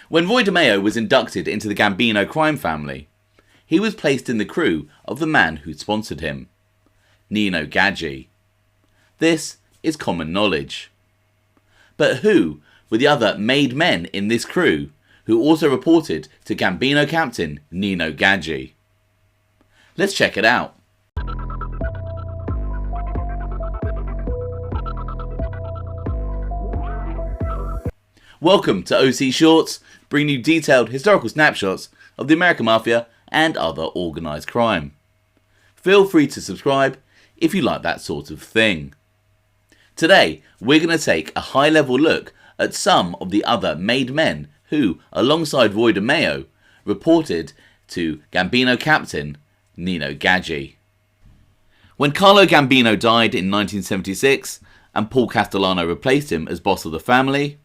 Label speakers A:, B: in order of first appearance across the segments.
A: When Roy Demeo was inducted into the Gambino crime family, he was placed in the crew of the man who sponsored him, Nino Gaggi. This is common knowledge. But who were the other made men in this crew who also reported to Gambino Captain Nino Gaggi? Let's check it out. Welcome to OC Shorts, bringing you detailed historical snapshots of the American Mafia and other organised crime. Feel free to subscribe if you like that sort of thing. Today, we're going to take a high-level look at some of the other made men who, alongside Roy Demeo, reported to Gambino Captain Nino Gaggi. When Carlo Gambino died in 1976 and Paul Castellano replaced him as boss of the family,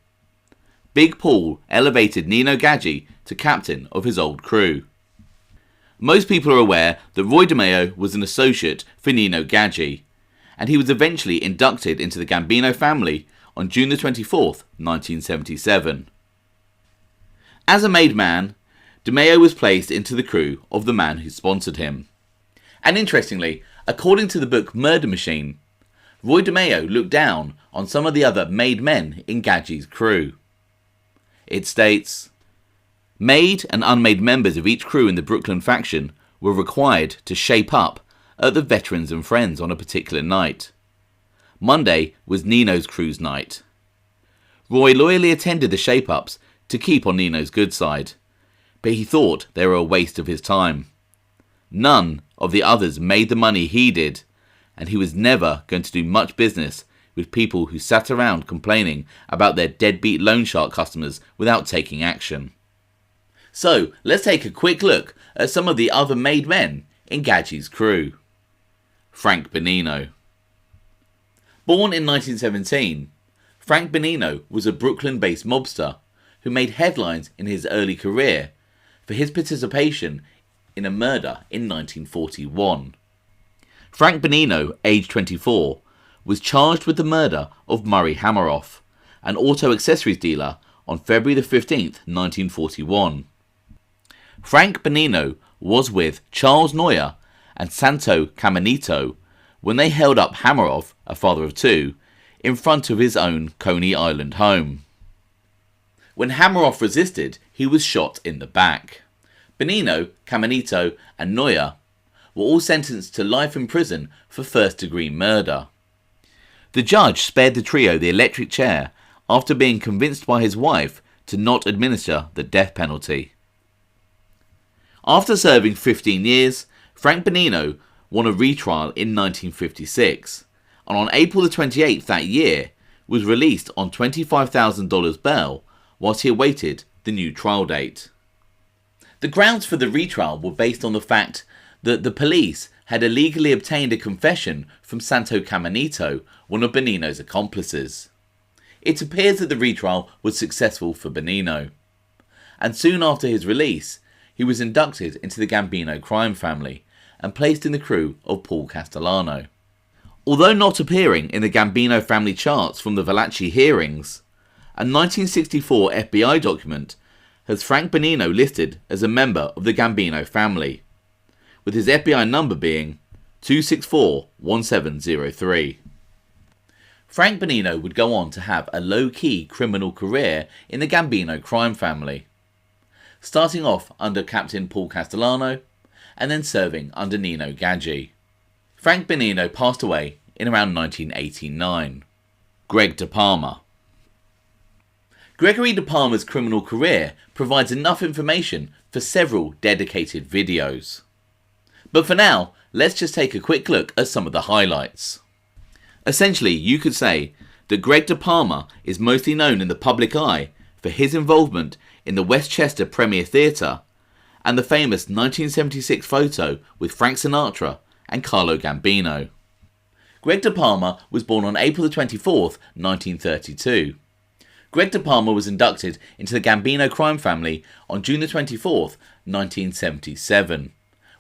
A: Big Paul elevated Nino Gaggi to captain of his old crew. Most people are aware that Roy Demeo was an associate for Nino Gaggi, and he was eventually inducted into the Gambino family on June 24th, 1977. As a made man, Demeo was placed into the crew of the man who sponsored him. And interestingly, according to the book Murder Machine, Roy Demeo looked down on some of the other made men in Gaggi's crew. It states, made and unmade members of each crew in the Brooklyn faction were required to shape up at the Veterans and Friends on a particular night. Monday was Nino's crew's night. Roy loyally attended the shape-ups to keep on Nino's good side, but he thought they were a waste of his time. None of the others made the money he did, and he was never going to do much business with people who sat around complaining about their deadbeat loan shark customers without taking action. So, let's take a quick look at some of the other made men in Gaggi's crew. Frank Bonino. Born in 1917, Frank Bonino was a Brooklyn-based mobster who made headlines in his early career for his participation in a murder in 1941. Frank Bonino, aged 24, was charged with the murder of Murray Hammeroff, an auto accessories dealer, on February 15th, 1941. Frank Bonino was with Charles Neuer and Santo Caminito when they held up Hammeroff, a father of two, in front of his own Coney Island home. When Hammeroff resisted, he was shot in the back. Bonino, Caminito and Neuer were all sentenced to life in prison for first-degree murder. The judge spared the trio the electric chair after being convinced by his wife to not administer the death penalty. After serving 15 years, Frank Bonino won a retrial in 1956, and on April 28th that year was released on $25,000 bail whilst he awaited the new trial date. The grounds for the retrial were based on the fact that the police had illegally obtained a confession from Santo Caminito, one of Bonino's accomplices. It appears that the retrial was successful for Bonino, and soon after his release, he was inducted into the Gambino crime family and placed in the crew of Paul Castellano. Although not appearing in the Gambino family charts from the Valachi hearings, a 1964 FBI document has Frank Bonino listed as a member of the Gambino family, with his FBI number being 2641703. Frank Bonino would go on to have a low-key criminal career in the Gambino crime family, starting off under Captain Paul Castellano and then serving under Nino Gaggi. Frank Bonino passed away in around 1989. Greg DePalma. Gregory DePalma's criminal career provides enough information for several dedicated videos. But for now, let's just take a quick look at some of the highlights. Essentially, you could say that Greg DePalma is mostly known in the public eye for his involvement in the Westchester Premier Theatre and the famous 1976 photo with Frank Sinatra and Carlo Gambino. Greg DePalma was born on April 24th, 1932. Greg DePalma was inducted into the Gambino crime family on June 24th, 1977.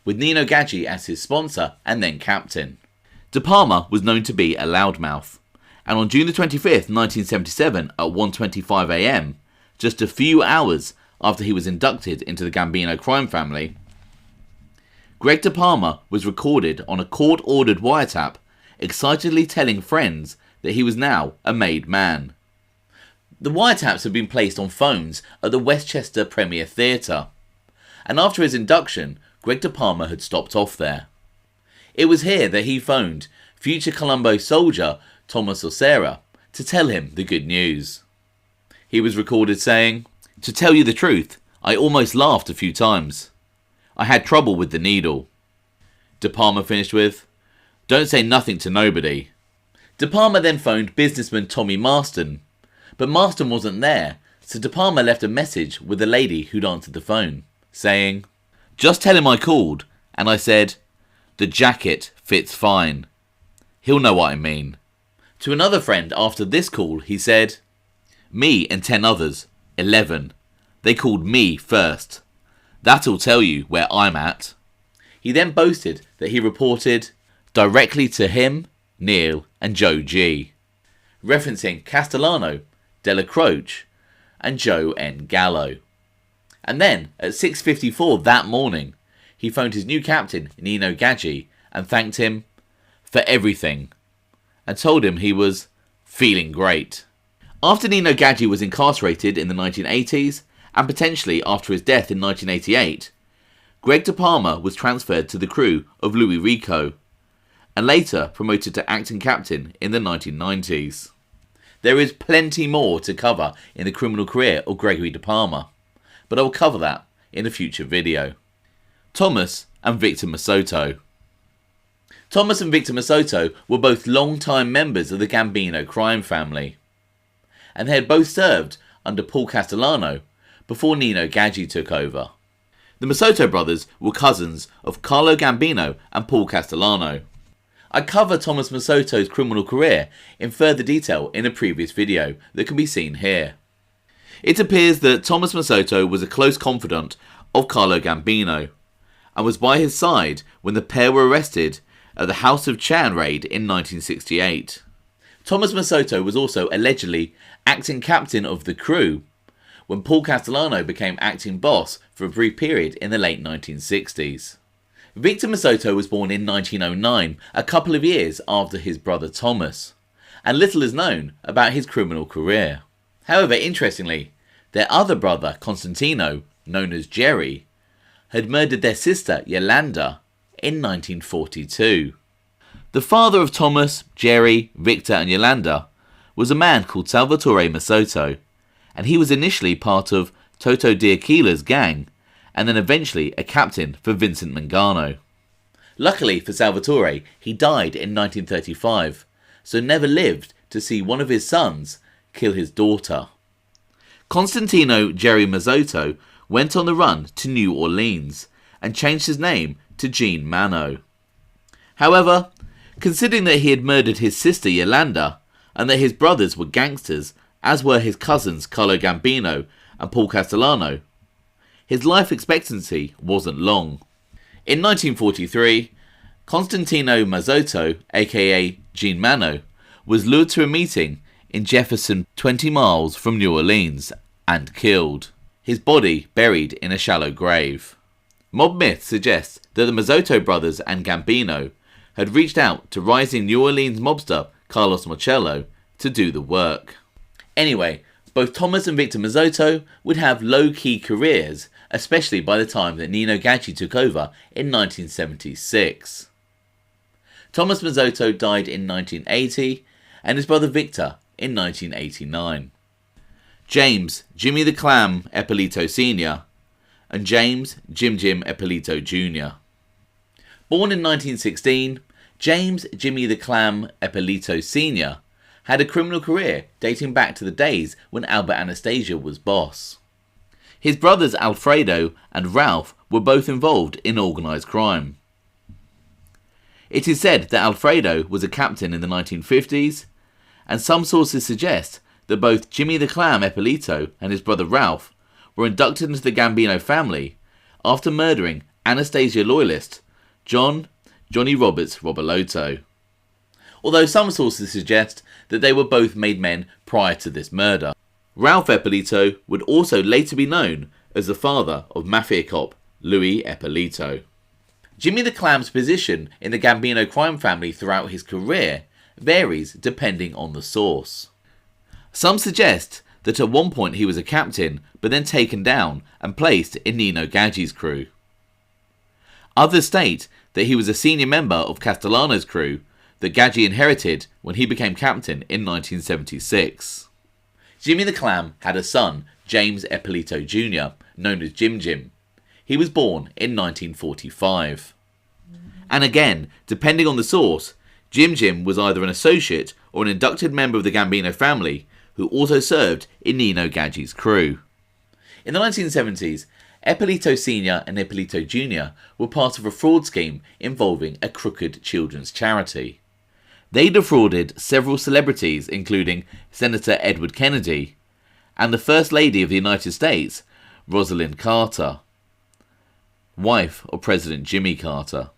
A: with Nino Gaggi as his sponsor and then captain. DePalma was known to be a loudmouth, and on June 25th, 1977 at 1:25 AM, just a few hours after he was inducted into the Gambino crime family, Greg DePalma was recorded on a court-ordered wiretap, excitedly telling friends that he was now a made man. The wiretaps had been placed on phones at the Westchester Premier Theatre, and after his induction, Greg DePalma had stopped off there. It was here that he phoned future Colombo soldier Thomas Ocera to tell him the good news. He was recorded saying, "To tell you the truth, I almost laughed a few times. I had trouble with the needle." DePalma finished with, "Don't say nothing to nobody." DePalma then phoned businessman Tommy Marston, but Marston wasn't there, so DePalma left a message with the lady who'd answered the phone, saying, "Just tell him I called, and I said, the jacket fits fine. He'll know what I mean." To another friend after this call, he said, "Me and 10 others, 11. They called me first. That'll tell you where I'm at." He then boasted that he reported directly to him, Neil, and Joe G, referencing Castellano, Della Croce, and Joe N. Gallo. And then, at 6:54 that morning, he phoned his new captain, Nino Gaggi, and thanked him for everything, and told him he was feeling great. After Nino Gaggi was incarcerated in the 1980s, and potentially after his death in 1988, Greg DePalma was transferred to the crew of Louis Rico, and later promoted to acting captain in the 1990s. There is plenty more to cover in the criminal career of Gregory DePalma, but I will cover that in a future video. Thomas and Victor Masotto. Thomas and Victor Masotto were both long-time members of the Gambino crime family, and they had both served under Paul Castellano before Nino Gaggi took over. The Masotto brothers were cousins of Carlo Gambino and Paul Castellano. I cover Thomas Masotto's criminal career in further detail in a previous video that can be seen here. It appears that Thomas Masotto was a close confidant of Carlo Gambino, and was by his side when the pair were arrested at the House of Chan raid in 1968. Thomas Masotto was also allegedly acting captain of the crew when Paul Castellano became acting boss for a brief period in the late 1960s. Victor Masotto was born in 1909, a couple of years after his brother Thomas, and little is known about his criminal career. However, interestingly, their other brother, Constantino, known as Jerry, had murdered their sister, Yolanda, in 1942. The father of Thomas, Jerry, Victor and Yolanda was a man called Salvatore Masotto, and he was initially part of Toto D'Aquila's gang, and then eventually a captain for Vincent Mangano. Luckily for Salvatore, he died in 1935, so never lived to see one of his sons kill his daughter. Constantino Jerry Masotto went on the run to New Orleans and changed his name to Gene Mano. However, considering that he had murdered his sister Yolanda and that his brothers were gangsters, as were his cousins Carlo Gambino and Paul Castellano, his life expectancy wasn't long. In 1943, Constantino Masotto, aka Gene Mano, was lured to a meeting in Jefferson 20 miles from New Orleans and killed, his body buried in a shallow grave. Mob myth suggests that the Masotto brothers and Gambino had reached out to rising New Orleans mobster Carlos Marcello to do the work. Anyway, both Thomas and Victor Masotto would have low-key careers, especially by the time that Nino Gaggi took over in 1976. Thomas Masotto died in 1980 and his brother Victor in 1989. James Jimmy the Clam Eppolito Sr. and James Jim Eppolito Jr. Born in 1916, James Jimmy the Clam Eppolito Sr. had a criminal career dating back to the days when Albert Anastasia was boss. His brothers Alfredo and Ralph were both involved in organised crime. It is said that Alfredo was a captain in the 1950s, and some sources suggest that both Jimmy the Clam Eppolito and his brother Ralph were inducted into the Gambino family after murdering Anastasia loyalist Johnny Roberts Robalotto. Although some sources suggest that they were both made men prior to this murder. Ralph Eppolito would also later be known as the father of Mafia cop Louis Eppolito. Jimmy the Clam's position in the Gambino crime family throughout his career varies depending on the source. Some suggest that at one point he was a captain, but then taken down and placed in Nino Gaggi's crew. Others state that he was a senior member of Castellano's crew that Gaggi inherited when he became captain in 1976. Jimmy the Clam had a son, James Eppolito Jr., known as Jim Jim. He was born in 1945. And again, depending on the source, Jim Jim was either an associate or an inducted member of the Gambino family who also served in Nino Gaggi's crew. In the 1970s, Eppolito Sr. and Eppolito Jr. were part of a fraud scheme involving a crooked children's charity. They defrauded several celebrities including Senator Edward Kennedy and the First Lady of the United States, Rosalind Carter, wife of President Jimmy Carter.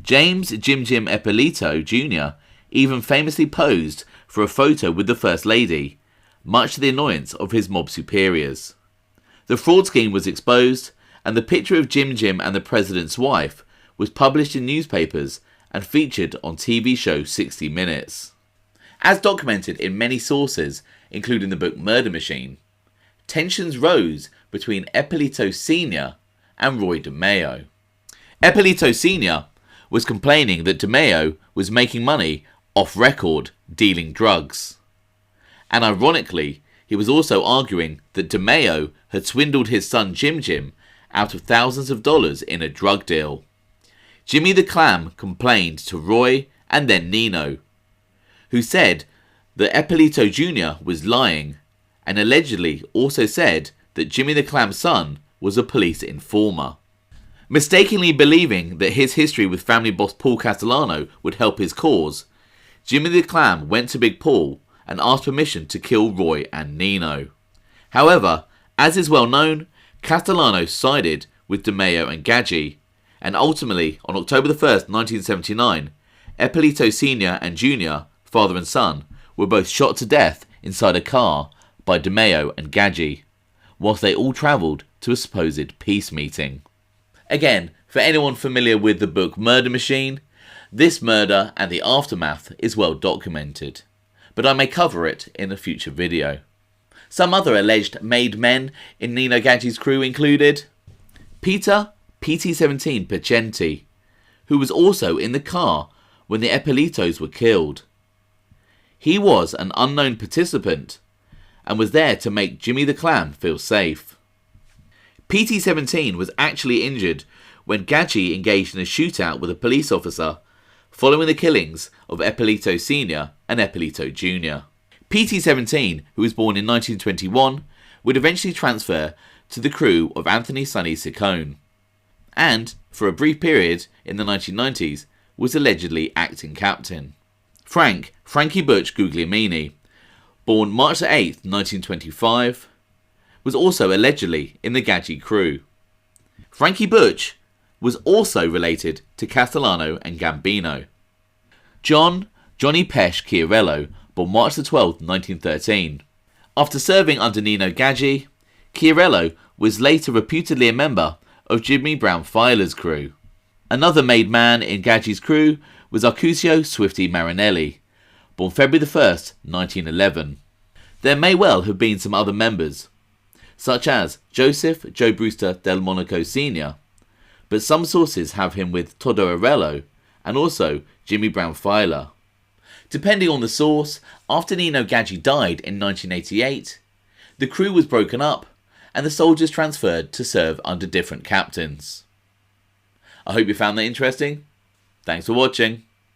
A: James Jim Jim Eppolito Jr. even famously posed for a photo with the First Lady, much to the annoyance of his mob superiors. The fraud scheme was exposed, and the picture of Jim Jim and the President's wife was published in newspapers and featured on TV show 60 Minutes. As documented in many sources, including the book Murder Machine, tensions rose between Eppolito Sr. and Roy Demeo. Eppolito Sr. was complaining that Demeo was making money off record dealing drugs. And ironically, he was also arguing that Demeo had swindled his son Jim Jim out of thousands of dollars in a drug deal. Jimmy the Clam complained to Roy and then Nino, who said that Eppolito Jr. was lying and allegedly also said that Jimmy the Clam's son was a police informer. Mistakenly believing that his history with family boss Paul Castellano would help his cause, Jimmy the Clam went to Big Paul and asked permission to kill Roy and Nino. However, as is well known, Castellano sided with Demeo and Gaggi, and ultimately, on October 1st, 1979, Eppolito Sr. and Jr., father and son, were both shot to death inside a car by Demeo and Gaggi, whilst they all travelled to a supposed peace meeting. Again, for anyone familiar with the book Murder Machine, this murder and the aftermath is well documented, but I may cover it in a future video. Some other alleged made men in Nino Gaggi's crew included Peter PT-17 Pacenti, who was also in the car when the Eppolitos were killed. He was an unknown participant and was there to make Jimmy the Clam feel safe. PT-17 was actually injured when Gaggi engaged in a shootout with a police officer following the killings of Eppolito Sr. and Eppolito Jr. PT-17, who was born in 1921, would eventually transfer to the crew of Anthony Sonny Ciccone, and, for a brief period in the 1990s, was allegedly acting captain. Frankie Butch Guglielmini, born March 8, 1925, was also allegedly in the Gaggi crew. Frankie Butch was also related to Castellano and Gambino. Johnny Pesh Chiarello, born March 12, 1913. After serving under Nino Gaggi, Chiarello was later reputedly a member of Jimmy Brown Failla's crew. Another made man in Gaggi's crew was Arcusio Swifty Marinelli, born February 1, 1911. There may well have been some other members, such as Joseph Joe Brewster Del Monaco Sr., but some sources have him with Todo Arello and also Jimmy Brown Failla. Depending on the source, after Nino Gaggi died in 1988, the crew was broken up and the soldiers transferred to serve under different captains. I hope you found that interesting. Thanks for watching.